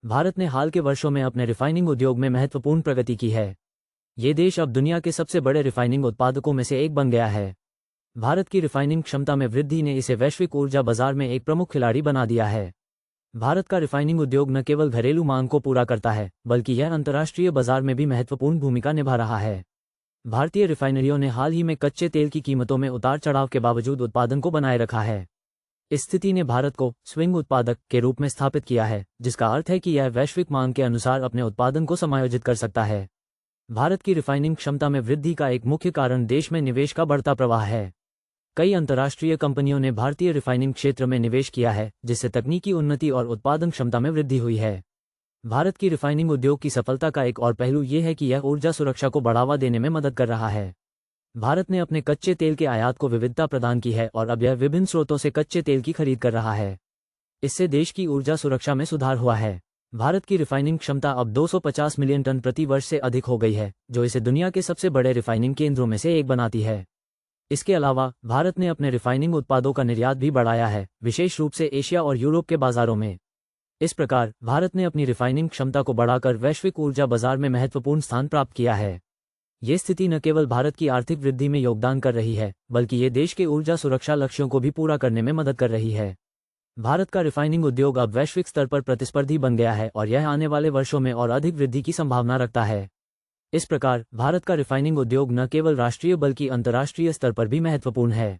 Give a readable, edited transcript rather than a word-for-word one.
भारत ने हाल के वर्षों में अपने रिफाइनिंग उद्योग में महत्वपूर्ण प्रगति की है। ये देश अब दुनिया के सबसे बड़े रिफाइनिंग उत्पादकों में से एक बन गया है। भारत की रिफाइनिंग क्षमता में वृद्धि ने इसे वैश्विक ऊर्जा बाजार में एक प्रमुख खिलाड़ी बना दिया है। भारत का रिफाइनिंग उद्योग न केवल घरेलू मांग को पूरा करता है, बल्कि यह अंतर्राष्ट्रीय बाजार में भी महत्वपूर्ण भूमिका निभा रहा है। भारतीय रिफाइनरियों ने हाल ही में कच्चे तेल की कीमतों में उतार चढ़ाव के बावजूद उत्पादन को बनाए रखा है। इस स्थिति ने भारत को स्विंग उत्पादक के रूप में स्थापित किया है, जिसका अर्थ है कि यह वैश्विक मांग के अनुसार अपने उत्पादन को समायोजित कर सकता है। भारत की रिफाइनिंग क्षमता में वृद्धि का एक मुख्य कारण देश में निवेश का बढ़ता प्रवाह है। कई अंतर्राष्ट्रीय कंपनियों ने भारतीय रिफाइनिंग क्षेत्र में निवेश किया है, जिससे तकनीकी उन्नति और उत्पादन क्षमता में वृद्धि हुई है। भारत की रिफाइनिंग उद्योग की सफलता का एक और पहलू यह है कि यह ऊर्जा सुरक्षा को बढ़ावा देने में मदद कर रहा है। भारत ने अपने कच्चे तेल के आयात को विविधता प्रदान की है और अब यह विभिन्न स्रोतों से कच्चे तेल की खरीद कर रहा है। इससे देश की ऊर्जा सुरक्षा में सुधार हुआ है। भारत की रिफाइनिंग क्षमता अब 250 मिलियन टन प्रति वर्ष से अधिक हो गई है, जो इसे दुनिया के सबसे बड़े रिफाइनिंग केंद्रों में से एक बनाती है। इसके अलावा भारत ने अपने रिफाइनिंग उत्पादों का निर्यात भी बढ़ाया है, विशेष रूप से एशिया और यूरोप के बाजारों में। इस प्रकार भारत ने अपनी रिफाइनिंग क्षमता को बढ़ाकर वैश्विक ऊर्जा बाजार में महत्वपूर्ण स्थान प्राप्त किया है। ये स्थिति न केवल भारत की आर्थिक वृद्धि में योगदान कर रही है, बल्कि ये देश के ऊर्जा सुरक्षा लक्ष्यों को भी पूरा करने में मदद कर रही है। भारत का रिफाइनिंग उद्योग अब वैश्विक स्तर पर प्रतिस्पर्धी बन गया है और यह आने वाले वर्षों में और अधिक वृद्धि की संभावना रखता है। इस प्रकार भारत का रिफाइनिंग उद्योग न केवल राष्ट्रीय बल्कि अंतर्राष्ट्रीय स्तर पर भी महत्वपूर्ण है।